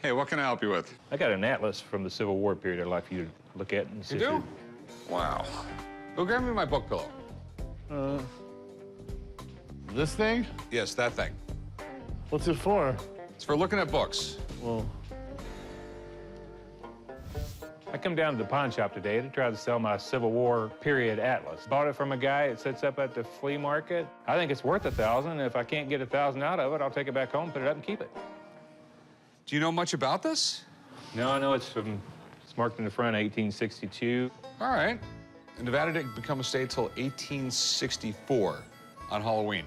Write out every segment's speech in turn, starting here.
Hey, what can I help you with? I got an atlas from the Civil War period I'd like for you to look at and see. You do? Wow. Go grab me my book pillow. This thing? Yes, that thing. What's it for? It's for looking at books. Well, I come down to the pawn shop today to try to sell my Civil War period atlas. Bought it from a guy that sits up at the flea market. I think it's worth $1,000. If I can't get $1,000 out of it, I'll take it back home, put it up, and keep it. Do you know much about this? No, I know it's marked in the front, 1862. All right. And Nevada didn't become a state till 1864 on Halloween.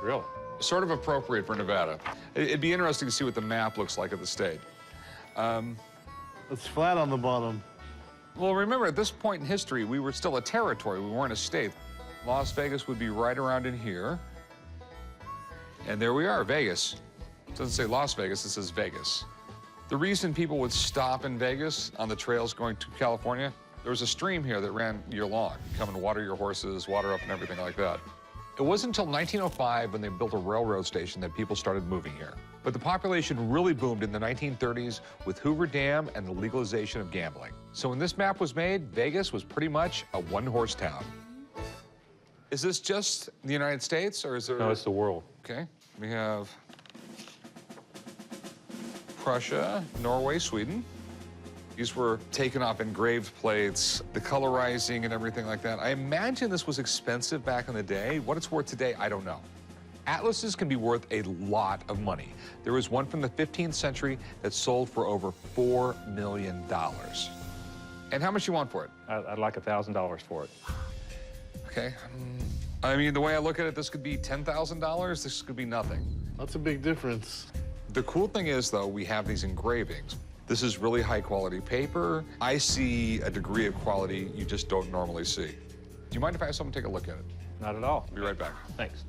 Really? Sort of appropriate for Nevada. It'd be interesting to see what the map looks like of the state. it's flat on the bottom. Well, remember, at this point in history, we were still a territory. We weren't a state. Las Vegas would be right around in here. And there we are, Vegas. It doesn't say Las Vegas, it says Vegas. The reason people would stop in Vegas on the trails going to California, there was a stream here that ran year-long. Come and water your horses, water up and everything like that. It wasn't until 1905 when they built a railroad station that people started moving here. But the population really boomed in the 1930s with Hoover Dam and the legalization of gambling. So when this map was made, Vegas was pretty much a one-horse town. Is this just the United States, or is there... No, it's the world. Okay, we have Prussia, Norway, Sweden. These were taken off engraved plates, the colorizing and everything like that. I imagine this was expensive back in the day. What it's worth today, I don't know. Atlases can be worth a lot of money. There was one from the 15th century that sold for over $4 million. And how much you want for it? I'd like $1,000 for it. Okay. I mean, the way I look at it, this could be $10,000. This could be nothing. That's a big difference. The cool thing is, though, we have these engravings. This is really high-quality paper. I see a degree of quality you just don't normally see. Do you mind if I have someone take a look at it? Not at all. I'll be right back. Thanks.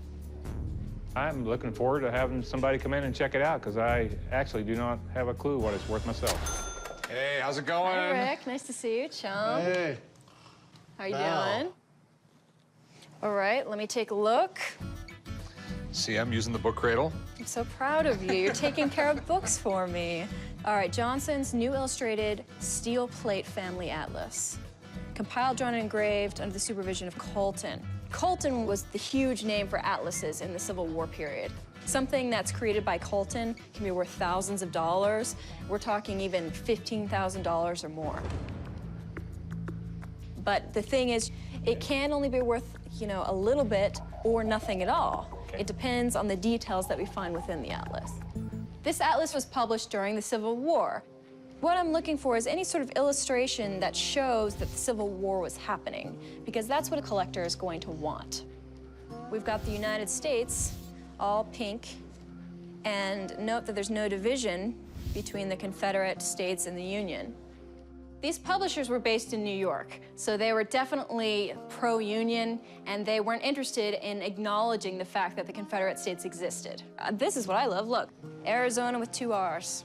I'm looking forward to having somebody come in and check it out, because I actually do not have a clue what it's worth myself. Hey, how's it going? Hi, Rick. Nice to see you, chum. Hey. How you Wow. doing? All right, let me take a look. See, I'm using the book cradle. I'm so proud of you. You're taking care of books for me. All right, Johnson's New Illustrated Steel Plate Family Atlas. Compiled, drawn, and engraved under the supervision of Colton. Colton was the huge name for atlases in the Civil War period. Something that's created by Colton can be worth thousands of dollars. We're talking even $15,000 or more. But the thing is, it can only be worth, you know, a little bit or nothing at all. It depends on the details that we find within the atlas. This atlas was published during the Civil War. What I'm looking for is any sort of illustration that shows that the Civil War was happening, because that's what a collector is going to want. We've got the United States, all pink, and note that there's no division between the Confederate States and the Union. These publishers were based in New York, so they were definitely pro-Union, and they weren't interested in acknowledging the fact that the Confederate States existed. This is what I love, look, Arizona with 2 R's.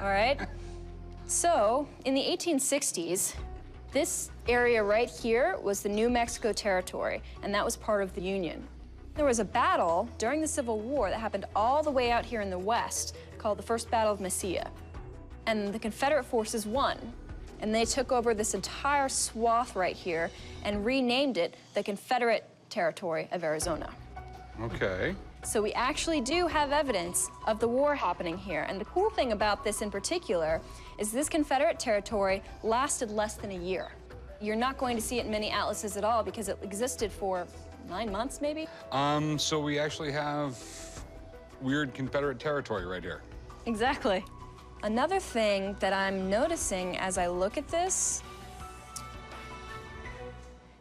All right? So, in the 1860s, this area right here was the New Mexico Territory, and that was part of the Union. There was a battle during the Civil War that happened all the way out here in the West, called the First Battle of Mesilla. And the Confederate forces won. And they took over this entire swath right here and renamed it the Confederate Territory of Arizona. Okay. So we actually do have evidence of the war happening here. And the cool thing about this in particular is this Confederate territory lasted less than a year. You're not going to see it in many atlases at all because it existed for 9 months, maybe? So we actually have weird Confederate territory right here. Exactly. Another thing that I'm noticing as I look at this,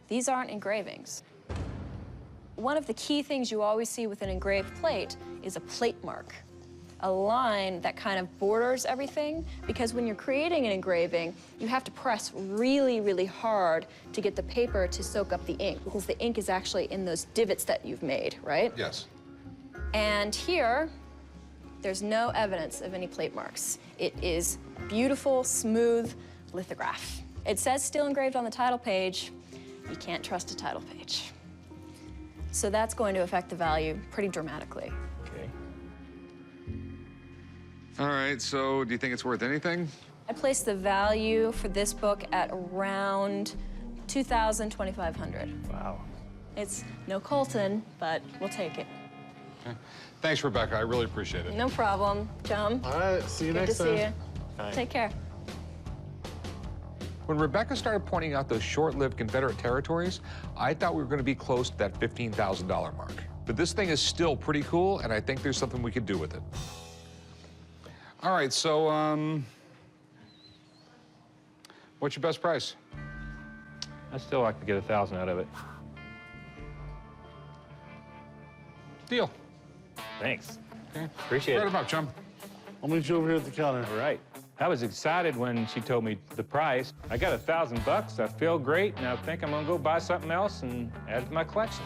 these aren't engravings. One of the key things you always see with an engraved plate is a plate mark, a line that kind of borders everything, because when you're creating an engraving, you have to press really, really hard to get the paper to soak up the ink, because the ink is actually in those divots that you've made, right? Yes. And here, there's no evidence of any plate marks. It is beautiful, smooth lithograph. It says still engraved on the title page. You can't trust a title page. So that's going to affect the value pretty dramatically. Okay. All right, so do you think it's worth anything? I place the value for this book at around $2,000, $2,500. Wow. It's no Colton, but we'll take it. Okay. Thanks, Rebecca. I really appreciate it. No problem, chum. All right, see you Good next to time. see you. Bye. Take care. When Rebecca started pointing out those short-lived Confederate territories, I thought we were going to be close to that $15,000 mark. But this thing is still pretty cool, and I think there's something we could do with it. All right, so, what's your best price? I'd still like to get 1,000 out of it. Deal. Thanks. Okay. Appreciate Write it. them up, chum. I'll meet you over here at the counter. All right. I was excited when she told me the price. I got $1,000 bucks. I feel great, and I think I'm gonna go buy something else and add it to my collection.